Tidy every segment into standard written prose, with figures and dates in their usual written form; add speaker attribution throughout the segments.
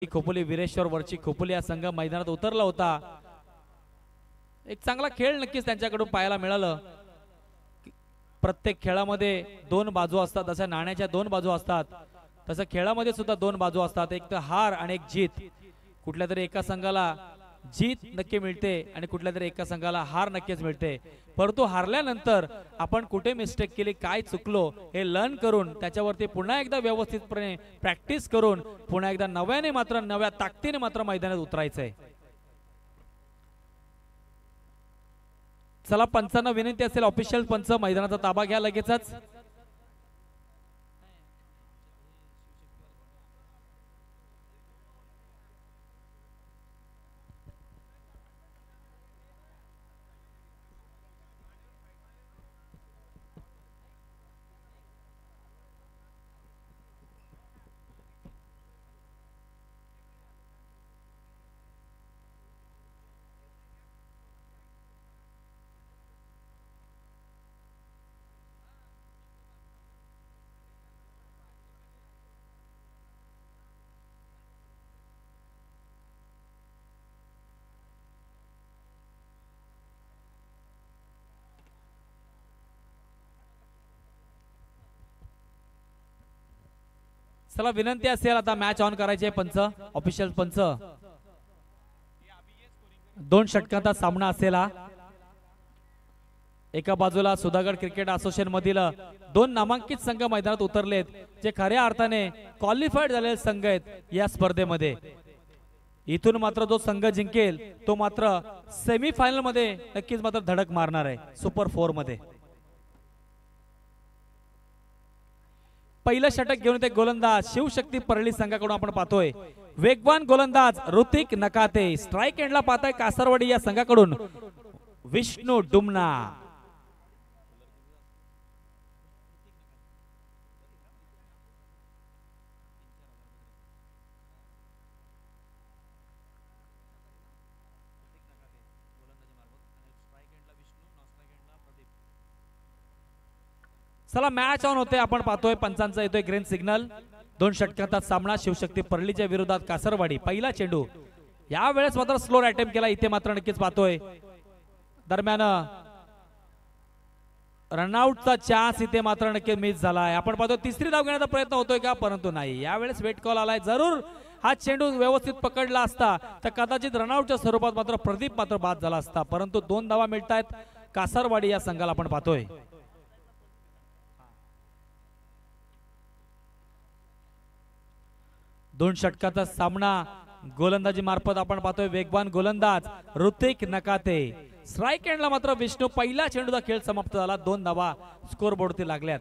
Speaker 1: खोपोली वीरेश्वर वरची खोपोली हा संघ मैदानात उतरला होता। एक चांगला खेळ नक्कीच त्यांच्याकडून पाहायला मिळालं। प्रत्येक खेळामध्ये दोन बाजू असतात, जशा नाण्याच्या दोन बाजू असतात तसं खेळामध्ये सुद्धा दोन बाजू असतात, एक तर हार आणि एक जीत। कुठल्या तरी एका संघाला जीत नक्की मिळते आणि कुठल्या तरी एका संघाला हार नक्कीच मिळते, परंतु हारल्यानंतर आपण कुठे मिस्टेक केली, काय चुकलो हे लर्न करून त्याच्यावरती पुन्हा एकदा व्यवस्थितपणे प्रॅक्टिस करून पुन्हा एकदा नव्याने मात्र नव्या ताकदीने मात्र मैदानात उतरायचंय। चला पंचांना विनंती असेल, ऑफिशियल पंच मैदानाचा ताबा घ्या लगेचच। चला विनंती असेल आता मॅच ऑन करायचे पंच, ऑफिशियल पंच। दोन षटकांचा सामना असेला, एका बाजूला सुधागड क्रिकेट असोसिएशन मधील दोन नामांकित संघ मैदानात उतरलेत, जे खऱ्या अर्थाने क्वालिफाईड झालेले संघ आहेत या स्पर्धेमध्ये। इथून मात्र जो संघ जिंकेल तो मात्र सेमी फायनल मध्ये नक्कीच मात्र धडक मारणार आहे सुपर 4 मध्ये। पहिलं षटक घेऊन ते गोलंदाज शिवशक्ती परळी संघाकडून आपण पाहतोय वेगवान गोलंदाज ऋतिक नकाते। स्ट्राइक एंडला पाहताय कासरवाडी या संघाकडून विष्णू डुमना। चला मॅच ऑन होते, आपण पाहतोय पंचांचा येतोय ग्रीन सिग्नल। दोन षटकांचा सामना शिवशक्ती परळीच्या विरोधात कासरवाडी। पहिला चेंडू या वेळेस मात्र स्लोअर अटेम्प्ट केला, इथे मात्र नक्कीच पाहतोय दरम्यान रनआउटचा चान्स इथे मात्र नक्की मिस झालाय। आपण पाहतोय तिसरी धाव घेण्याचा प्रयत्न होतोय का, परंतु नाही, या वेळेस वेट कॉल आलाय। जरूर हा चेंडू व्यवस्थित पकडला असता तर कदाचित रनआउटच्या स्वरूपात मात्र प्रदीप मात्र बाद झाला असता, परंतु दोन धावा मिळतायत कासरवाडी या संघाला आपण पाहतोय। दोन षटकाचा सामना गोलंदाजी मार्फत आपण पाहतोय वेगवान गोलंदाज ऋतिक नकाते। स्ट्राइक एंडला मात्र विष्णू। पहिला चेंडूचा खेळ समाप्त झाला, दोन धावा स्कोर बोर्डवरती लागल्यात।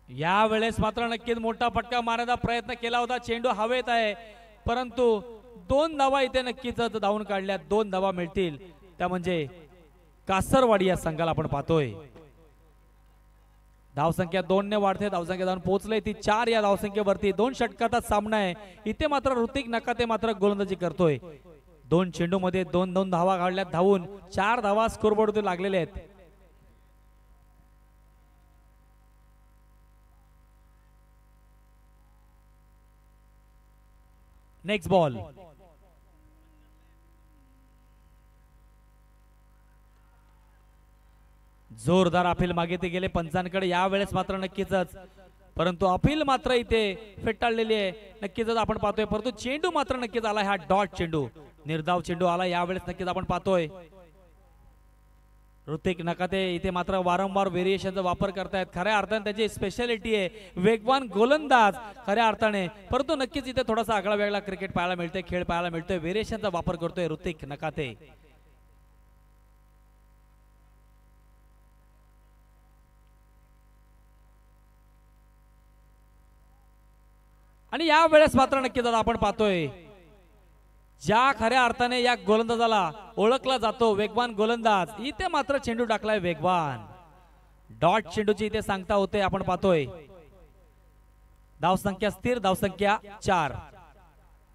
Speaker 1: या वेळेस मात्र नक्कीच मोठा फटका मारण्याचा प्रयत्न केला होता, चेंडू हवेत आहे, परंतु दोन धावा इथे नक्कीच धावून काढल्या। दोन धावा मिळतील त्या म्हणजे कासरवाडी या संघाला आपण पाहतोय। धावसंख्या 2 ने वाढते, धावसंख्या जाऊन पोहोचले ती 4 या धावसंख्येवरती। दोन षटकाचा सामना आहे, इथे मात्र ऋतिक नकाते मात्र गोलंदाजी करतोय। दोन चेंडू मध्ये दोन दोन धावा काढल्यात, धावून 4 धावा स्कोरबोर्डवर लागलेले आहेत। नेक्स्ट बॉल जोरदार अपील मागितले गेले पंचांकडे या वेळेस मात्र नक्कीच, परंतु अपील मात्र इथे फेटाळलेली आहे नक्कीच आपण पाहतोय, परंतु चेंडू मात्र नक्कीच आला, हा डॉट चेंडू निर्धाव चेंडू आला या वेळेस नक्कीच आपण पाहतोय। ऋतिक नकाते इथे मात्र वारंवार व्हेरिएशनचा वापर करतायत, खऱ्या अर्थाने त्याची स्पेशालिटी आहे वेगवान गोलंदाज खऱ्या अर्थाने, परंतु नक्कीच इथे थोडासा आगळा वेगळा क्रिकेट पाहायला मिळतोय, खेळ पाहायला मिळतोय, व्हेरिएशनचा वापर करतोय ऋतिक नकाते। आणि या वेळेस मात्र नक्कीच आपण पाहतोय ज्या खऱ्या अर्थाने या गोलंदाजाला ओळखला जातो वेगवान गोलंदाज, इथे मात्र चेंडू टाकलाय वेगवान। डॉट चेंडूची इथे सांगता होते आपण पाहतोय. धावसंख्या स्थिर, धावसंख्या 4.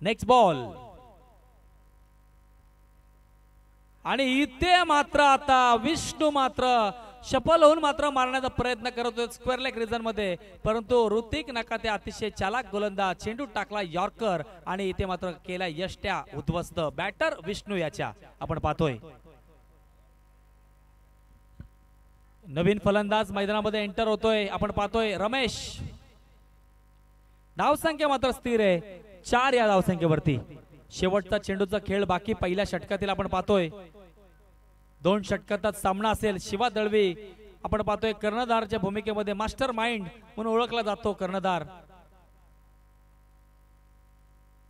Speaker 1: Next ball. आणि इथे मात्र आता विष्णू मात्र सफल होऊन मात्र मारण्याचा प्रयत्न करतोय स्क्वेअर लेग रिजन मध्ये, परंतु ऋतिक नकाते अतिशय चालाक गोलंदाज चेंडू टाकला यॉर्कर आणि इथे मात्र केला यष्ट्या उद्ध्वस्त. बॅटर विष्णू याच्या आपण पाहतोय. नवीन फलंदाज मैदानामध्ये एंटर होतोय आपण पाहतोय रमेश. धावसंख्या मात्र स्थिर आहे 4 या धावसंख्येवरती. शेवटचा चेंडूचा खेळ बाकी. पहिल्या षटकातील आपण पाहतोय 2 षटकात सामना असेल. शिवा दळवी आपण पाहतोय कर्णधारच्या भूमिकेमध्ये मास्टर माइंड म्हणून ओळखला जातो कर्णधार.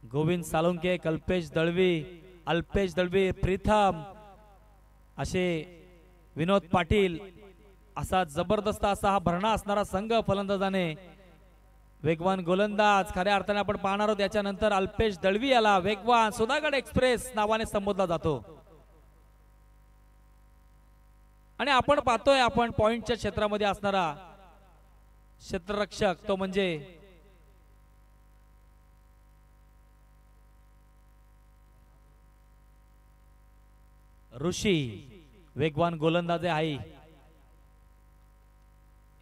Speaker 1: गोविंद सालुंके, कल्पेश दळवी, अल्पेश दळवी, प्रीतम असे विनोद पाटील असा जबरदस्त असा हा भरणा असणारा संघ फलंदाजाने. वेगवान गोलंदाज खऱ्या अर्थाने आपण पाहणार आहोत. याच्यानंतर अल्पेश दळवी याला वेगवान सुधागड एक्सप्रेस नावाने संबोधला जातो. आणि आपण पाहतोय आपण पॉइंटच्या क्षेत्रामध्ये असणारा क्षेत्ररक्षक तो म्हणजे ऋषी. वेगवान गोलंदाज आहे.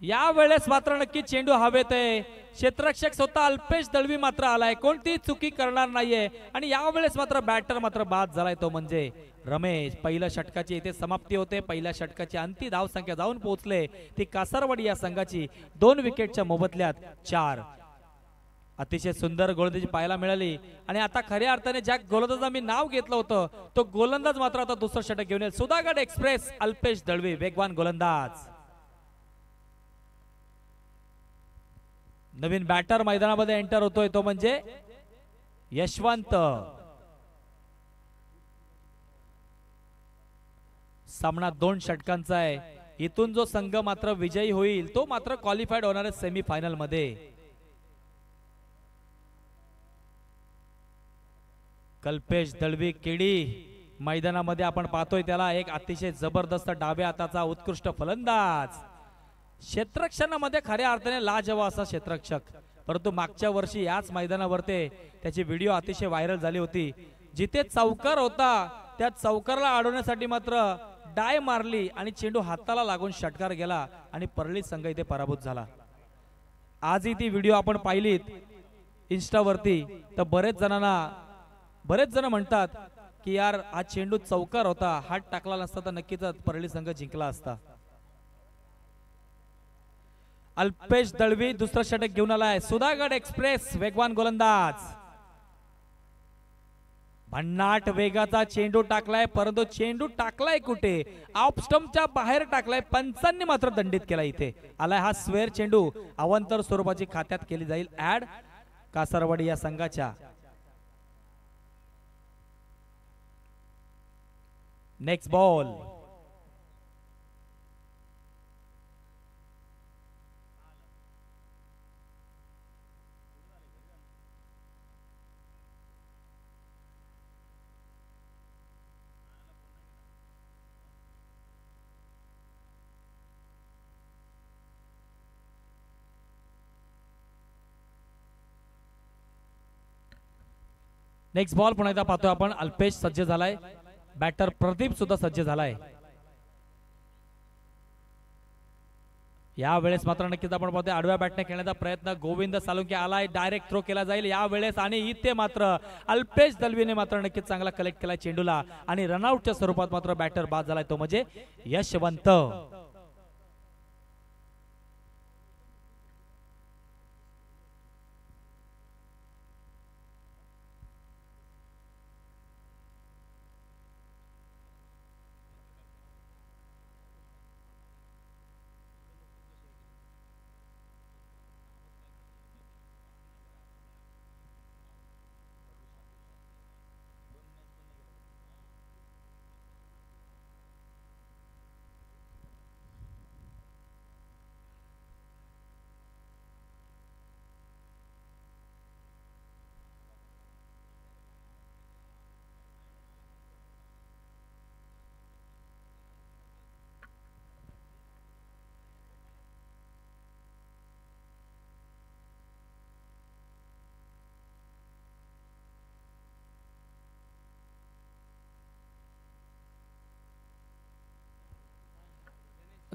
Speaker 1: या वेळेस मात्र नक्की चेंडू हवेत आहे. क्षेत्ररक्षक स्वतः अल्पेश दळवी मात्र आलाय, कोणती चुकी करणार नाहीये. आणि या वेळेस मात्र बॅटर मात्र बाद झालाय तो म्हणजे रमेश. पहिल्या षटकाची इथे समाप्ती होते. पहिल्या षटकाची अंतिम धाव संख्या जाऊन पोहोचले ती कासारवाडी या संघाची 2 विकेटच्या मोबदल्यात 4. अतिशय सुंदर गोलंदाजी पाहायला मिळाली. आणि आता खऱ्या अर्थाने ज्या गोलंदाजा मी नाव घेतलं होतं तो गोलंदाज मात्र आता दुसरं षटक घेऊन येईल. सुधागड एक्सप्रेस अल्पेश दळवी वेगवान गोलंदाज. नवीन बॅटर मैदानामध्ये एंटर होतोय तो म्हणजे यशवंत. सामना 2 षटकांचा आहे. इथून जो संघ मात्र विजयी होईल तो मात्र क्वालिफाईड होणार आहे सेमी फायनल मध्ये. कल्पेश दळवी केडी मैदानामध्ये आपण पाहतोय त्याला. एक अतिशय जबरदस्त डाव्या हाताचा उत्कृष्ट फलंदाज. क्षेत्ररक्षणामध्ये खऱ्या अर्थाने लाजवाब असा क्षेत्ररक्षक. परंतु मागच्या वर्षी याच मैदानावरती त्याची व्हिडिओ अतिशय व्हायरल झाली होती. जिथे चौकार होता त्या चौकारला अडवण्यासाठी मात्र डाय मारली आणि चेंडू हाताला लागून षटकार गेला आणि परळी संघ इथे पराभूत झाला. आजही ती व्हिडिओ आपण पाहिलीत इन्स्टावरती तर बरेच जण म्हणतात की यार हा चेंडू चौकार होता, हात टाकला नसता तर नक्कीच परळी संघ जिंकला असता. अल्पेश दळवी दुसरा षटक घेऊन आलाय. सुधागड एक्सप्रेस वेगवान गोलंदाज. भन्नाट वेगाचा चेंडू टाकलाय, परंतु चेंडू टाकलाय कुठे? ऑफ स्टंपच्या बाहेर टाकलाय. पंचांनी मात्र दंडित केला. इथे आलाय हा स्क्वेअर चेंडू. अवांतर स्वरूपाची खात्यात केली जाईल ऍड कासारवाडी या संघाच्या. Next ball. नेक्स्ट बॉल पुन्हा एकदा पाहतोय आपण. अल्पेश सज्ज झालाय. बॅटर प्रदीप सुद्धा सज्ज झालाय. या वेळेस मात्र नक्कीच आपण पाहतोय आडव्या बॅटने खेळण्याचा प्रयत्न. गोविंद सालुंके आलाय. डायरेक्ट थ्रो केला जाईल या वेळेस आणि इथे मात्र अल्पेश दळवीने मात्र नक्कीच चांगला कलेक्ट केला चेंडूला आणि रनआउटच्या स्वरूपात मात्र बॅटर बाद झालाय तो म्हणजे यशवंत.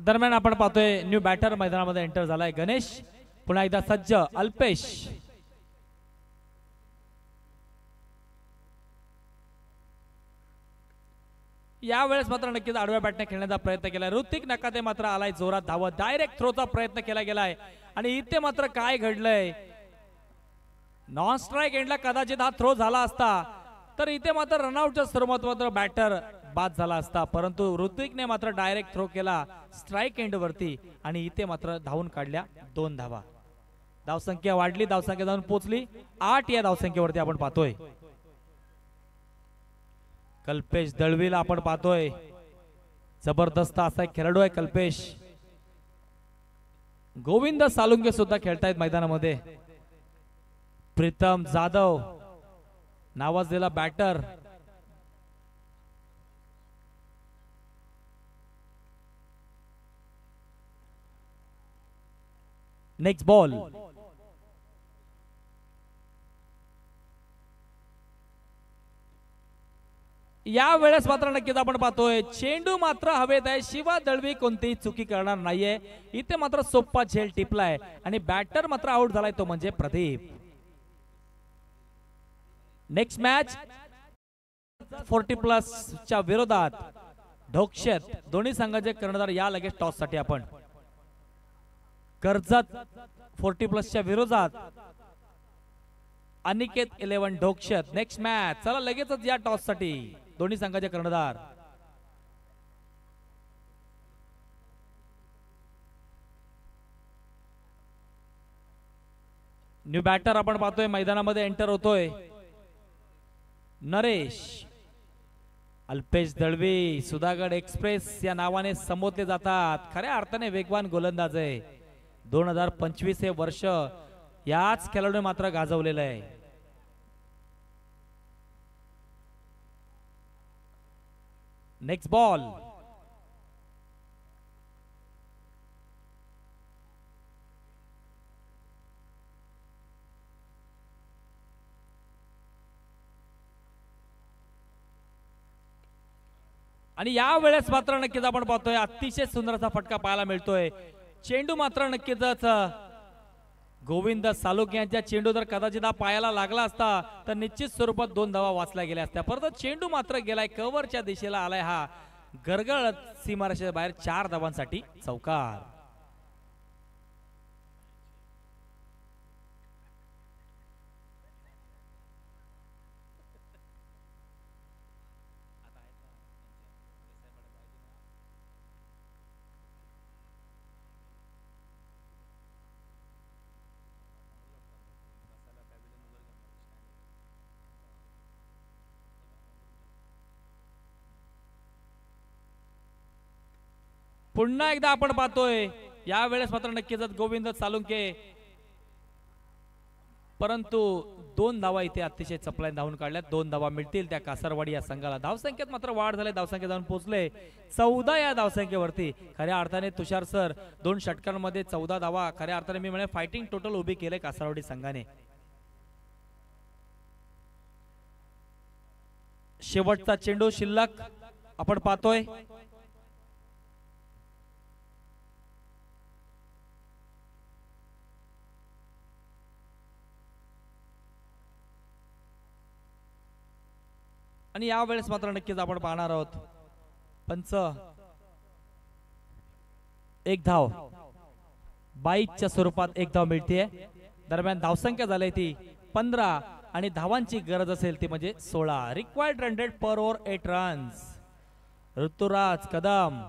Speaker 1: दरम्यान आपण पाहतोय न्यू बॅटर मैदानामध्ये एंटर झालाय गणेश, पुन्हा एकदा सज्ज अल्पेश. यावेळेस मात्र नक्कीच आडव्या बॅटने खेळण्याचा प्रयत्न केलाय. ऋतिक नकाते मात्र आलाय जोरात धावत. डायरेक्ट थ्रोचा प्रयत्न केला गेलाय आणि इथे मात्र काय घडलंय, नॉन स्ट्राईक एंडला कदाचित हा थ्रो झाला असता तर इथे मात्र रनआउटच्या स्वरूपात मात्र बॅटर बाद झाला असता, परंतु ऋतिकने मात्र डायरेक्ट थ्रो केला स्ट्राईक एंड वरती आणि इथे मात्र धावून काढल्या 2 धावा. धावसंख्या वाढली, धावसंख्या जाऊन पोहोचली 8 या धावसंख्येवरती आपण पाहतोय. कल्पेश दळवीला आपण पाहतोय, जबरदस्त असा एक खेळाडू आहे कल्पेश. गोविंद सालुंके सुद्धा खेळतायत मैदानामध्ये. प्रीतम जाधव नावाजलेला बॅटर. Next ball. या वेळेस मात्र नक्कीच आपण पाहतोय चेंडू मात्र हवेत आहे. शिवा दळवी कोणतीही चुकी करणार नाहीये. इथे मात्र सोप्पा झेल टिपलाय आणि बॅटर मात्र आउट झालाय, तो म्हणजे प्रदीप. नेक्स्ट मॅच 40+ च्या विरोधात ढोक्षेत. दोन्ही संघाचे कर्णधार या लगेच टॉस साठी आपण. कर्जत 40+ च्या विरोधात अनिकेत 11 ढोक्षेत. Next match. चला लगेचच या टॉस साठी दोन्ही संघाचे कर्णधार. न्यू बॅटर आपण पाहतोय मैदानामध्ये एंटर होतोय नरेश. अल्पेश दळवी सुधागड एक्सप्रेस या नावाने संबोधले जातात. खऱ्या अर्थाने वेगवान गोलंदाज आहे. 2025 हे वर्ष याच खेळाडूने मात्र गाजवलेलं आहे. Next ball. आणि या वेळेस मात्र नक्कीच आपण पाहतोय अतिशय सुंदर असा फटका पाहायला मिळतोय. चेंडू मात्र नक्कीच गोविंद सालुके यांच्या चेंडू जर कदाचित हा पायाला लागला असता तर निश्चित स्वरूपात 2 धावा वाचल्या गेल्या असत्या, परंतु चेंडू मात्र गेलाय कव्हरच्या दिशेला आलाय. हा गरगळत सीमारेषेच्या बाहेर 4 धावांसाठी चौकार. पुन्हा एकदा आपण पाहतोय या वेळेस मात्र नक्कीच गोविंद सालुंके, परंतु 2 धावा इथे अतिशय चपलाने धावून काढल्यात. 2 धावा मिळतील त्या कासरवाडी या संघाला. धावसंख्येत मात्र वाढ झाली. धावसंख्या जाऊन पोहोचले 14 या धावसंख्येवरती. खऱ्या अर्थाने तुषार सर 2 षटकांमध्ये 14 धावा खऱ्या अर्थाने मी म्हणे फायटिंग टोटल उभी केले कासरवाडी संघाने. शेवटचा चेंडू शिल्लक आपण पाहतोय. आणि यावेळेस मात्र नक्कीच आपण पाहणार आहोत पंच 1 धाव 22च्या स्वरूपात 1 धाव मिळते. दरम्यान धावसंख्या झाली ती 15 आणि धावांची गरज असेल ती म्हणजे 16. रिक्वायर्ड 100 पर ओव्हर 8 रन्स. ऋतुराज कदम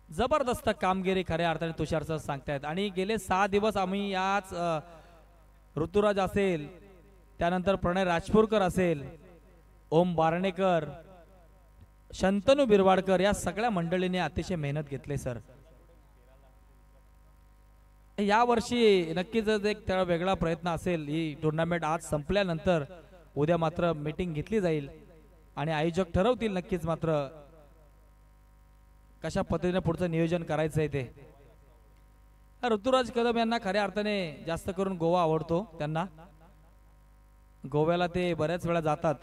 Speaker 1: जबरदस्त कामगिरी खऱ्या अर्थाने तुषार सर सांगतायत. आणि गेले 6 दिवस आम्ही याच ऋतुराज असेल, त्यानंतर प्रणय राजपूरकर असेल, ओम बारणेकर, शंतनू बिरवाडकर या सगळ्या मंडळीने अतिशय मेहनत घेतली सर. या वर्षी नक्कीच एक वेगळा प्रयत्न असेल. ही टुर्नामेंट आज संपल्यानंतर उद्या मात्र मीटिंग घेतली जाईल आणि आयोजक ठरवतील नक्कीच मात्र कशा पद्धतीने पुढचं नियोजन करायचं आहे ते. ऋतुराज कदम यांना खऱ्या अर्थाने जास्त करून गोवा आवडतो. त्यांना गोव्याला ते बऱ्याच वेळा जातात.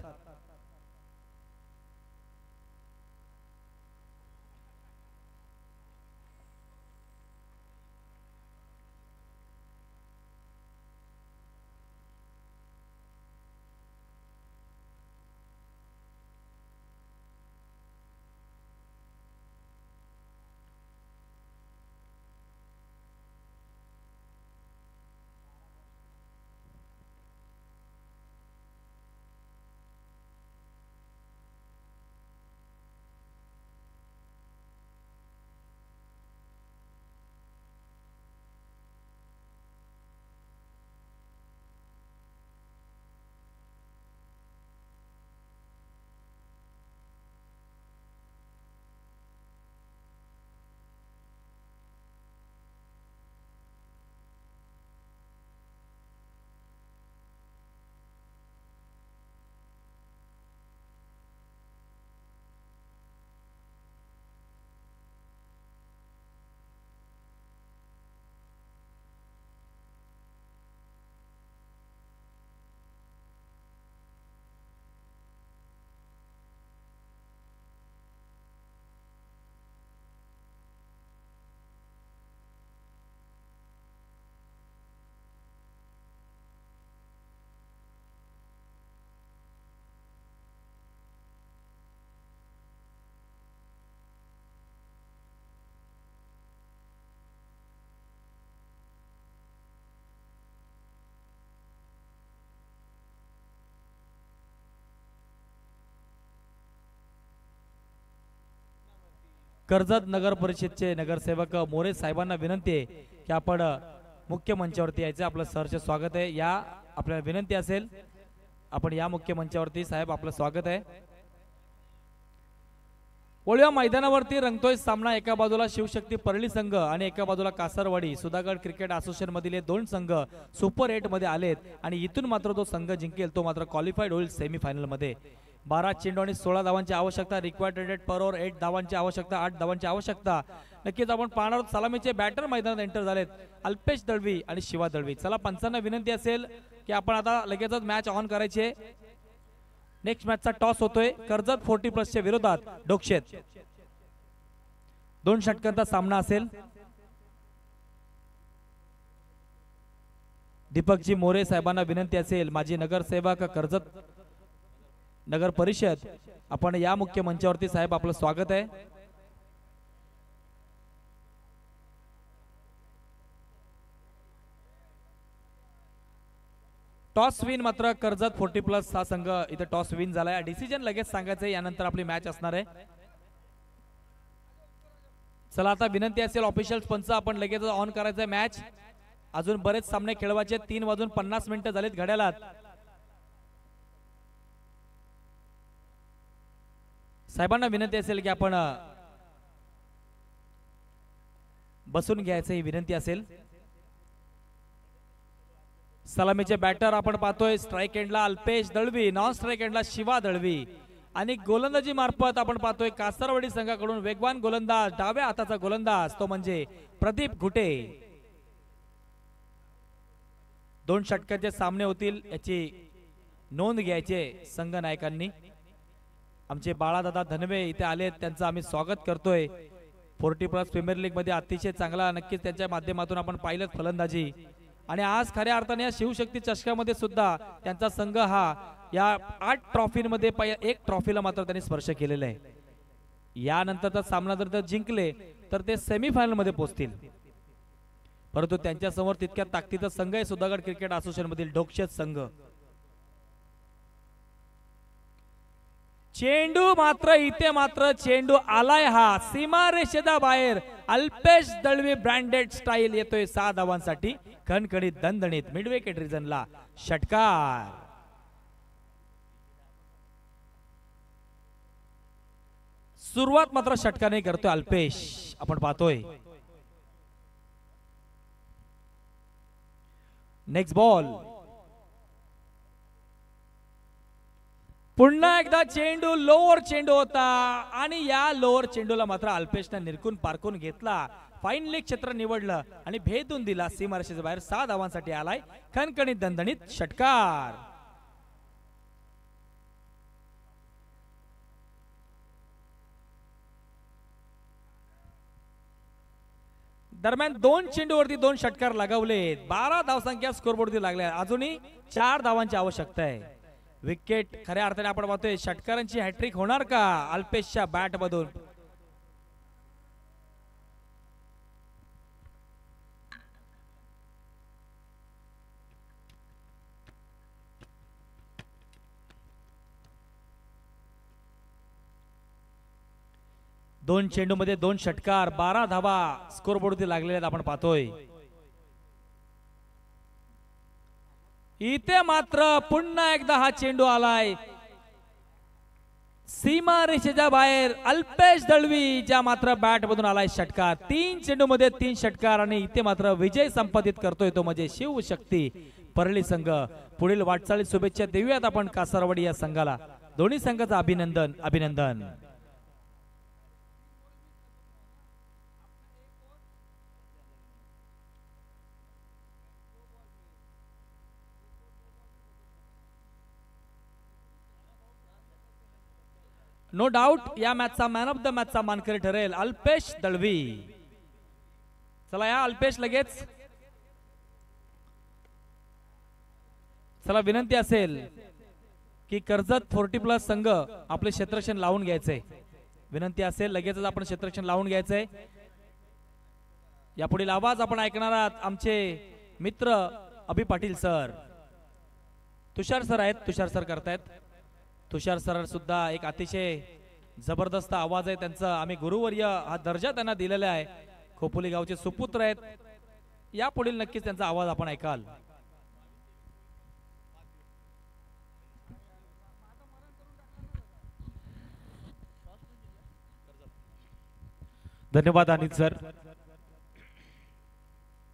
Speaker 1: कर्जत नगर परिषदचे नगरसेवक मोरे साहेबांना विनंती आहे की आपण मुख्य मंचावरती यायचं. आपलं सहर्ष स्वागत आहे. या आपल्याला विनंती असेल आपण या मुख्य मंचावरती. साहेब आपलं स्वागत आहे. वळवा मैदानावरती रंगतोय सामना. एका बाजूला शिवशक्ती परळी संघ आणि एका बाजूला कासरवाडी सुधागड क्रिकेट असोसिएशन मधील दोन संघ सुपर 8 मध्ये आलेत आणि इथून मात्र जो संघ जिंकेल तो मात्र क्वालिफाईड होईल सेमीफायनल मध्ये. 12 चेंडू आणि 16 धावांची आवश्यकता. रिक्वायर्ड रेट पर ओव्हर 8 धावांची आवश्यकता. 8 धावांची आवश्यकता. नक्कीच आपण पाहणार. सलामीचे बॅटर मैदानात एंटर झालेत अल्पेश दळवी आणि शिवा दळवी. चला पंचांना विनंती असेल की आपण आता लगेचच मॅच ऑन करायची. नेक्स्ट मॅचचा टॉस होतोय कर्जत 40+ च्या विरोधात डोकशेत. 2 षटकांचा सामना असेल. दीपकजी मोरे साहेबांना विनंती असेल माजी नगरसेवक कर्जत नगर परिषद आपण या मुख्य मंचावरती. साहेब आपलं स्वागत आहे. टॉस विन मात्र कर्जत 40+ हा संघ इथे टॉस विन झालाय. डिसिजन लगेच सांगायचं यानंतर आपली मॅच असणार आहे. चला आता विनंती असेल ऑफिशियल पंच आपण लगेच ऑन करायचं मॅच. अजून बरेच सामने खेळवायचे. 3:50 झालेत घड्याळात. साहेबांना विनंती असेल की आपण बसून घ्यायचं ही विनंती असेल. सलामीचे बॅटर आपण पाहतोय स्ट्राइक एंडला अल्पेश दळवी, नॉन स्ट्राइक एंडला शिवा दळवी आणि गोलंदाजी मार्फत आपण पाहतोय कासरवाडी संघाकडून वेगवान गोलंदाज डाव्या हाताचा गोलंदाज तो म्हणजे प्रदीप घुटे. 2 षटकांचे सामने होतील याची नोंद घ्यायचे संघ नायकांनी. आमचे बाळादादा धनवे इथे आलेत त्यांचं आम्ही स्वागत करतोय. 40+ प्रीमियर लीग मध्ये अतिशय चांगला नक्कीच त्यांच्या माध्यमातून आपण पाहिलं फलंदाजी आणि आज खऱ्या अर्थाने या शिवशक्ती चषकामध्ये सुद्धा त्यांचा संघ हा या 8 ट्रॉफीमध्ये 1 ट्रॉफीला मात्र त्यांनी स्पर्श केलेला आहे. यानंतरचा सामना जर जिंकले तर ते सेमीफायनल मध्ये पोहोचतील. परंतु त्यांच्या समोर तितक्या ताकदीचा संघ आहे सुधागड क्रिकेट असोसिएशन मधील डोकशेत संघ. चेंडू मात्र इथे मात्र चेंडू आलाय हा सीमारेषेच्या बाहेर. अल्पेश दळवी ब्रँडेड स्टाईल येतोय 6 धावांसाठी. खणखणीत दणदणीत मिड विकेट रिजनला षटकार. सुरुवात मात्र षटकाने करतोय अल्पेश आपण पाहतोय. Next ball. पुन्हा एकदा चेंडू लोअर चेंडू होता आणि या लोअर चेंडूला मात्र अल्पेशने निरकून पारखून घेतला. फाईन लेग क्षेत्र निवडलं आणि भेदून दिला. सीमारेषेच्या बाहेर 6 धावांसाठी आलाय खणखणीत दणदणीत षटकार. दरम्यान 2 चेंडूवरती 2 षटकार लगावले. 12 धावसंख्या स्कोरबोर्डवरती लागल्या. अजूनही 4 धावांची आवश्यकता आहे. विकेट खऱ्या अर्थाने आपण पाहतोय षटकारांची हॅट्रिक होणार का अल्पेशच्या बॅट मधून. दोन चेंडू मध्ये 2 षटकार 12 धावा स्कोरबोर्डवरती लागलेले आहेत आपण पाहतोय. इथे मात्र पुन्हा एकदा हा चेंडू आलाय सीमारेषेच्या बाहेर. अल्पेश दळवी ज्या मात्र बॅट मधून आलाय षटकार. 3 चेंडू मध्ये 3 षटकार आणि इथे मात्र विजय संपादित करतोय तो म्हणजे शिवशक्ती परळी संघ. पुढील वाटचालीत शुभेच्छा देऊयात आपण कासारवाडी या संघाला. दोन्ही संघाचं अभिनंदन अभिनंदन. नो डाऊट या मॅचचा मॅन ऑफ द मॅचचा मानकरी ठरेल अल्पेश दळवी. चला या अल्पेश लगेच. चला विनंती असेल की कर्जत 40+ संघ आपले क्षेत्ररक्षण लावून घ्यायचंय. विनंती असेल लगेचच आपण क्षेत्ररक्षण लावून घ्यायचंय. यापुढील आवाज आपण ऐकणार आहात आमचे मित्र अभि पाटील सर. तुषार सर आहेत. तुषार सर करतायत. तुषार सर सुद्धा एक अतिशय जबरदस्त आवाज आहे त्यांचा. आम्ही गुरुवर्य हा दर्जा त्यांना दिलेला आहे. खोपोली गावचे सुपुत्र आहेत. यापुढील नक्कीच त्यांचा आवाज आपण ऐकाल. धन्यवाद अनिल सर.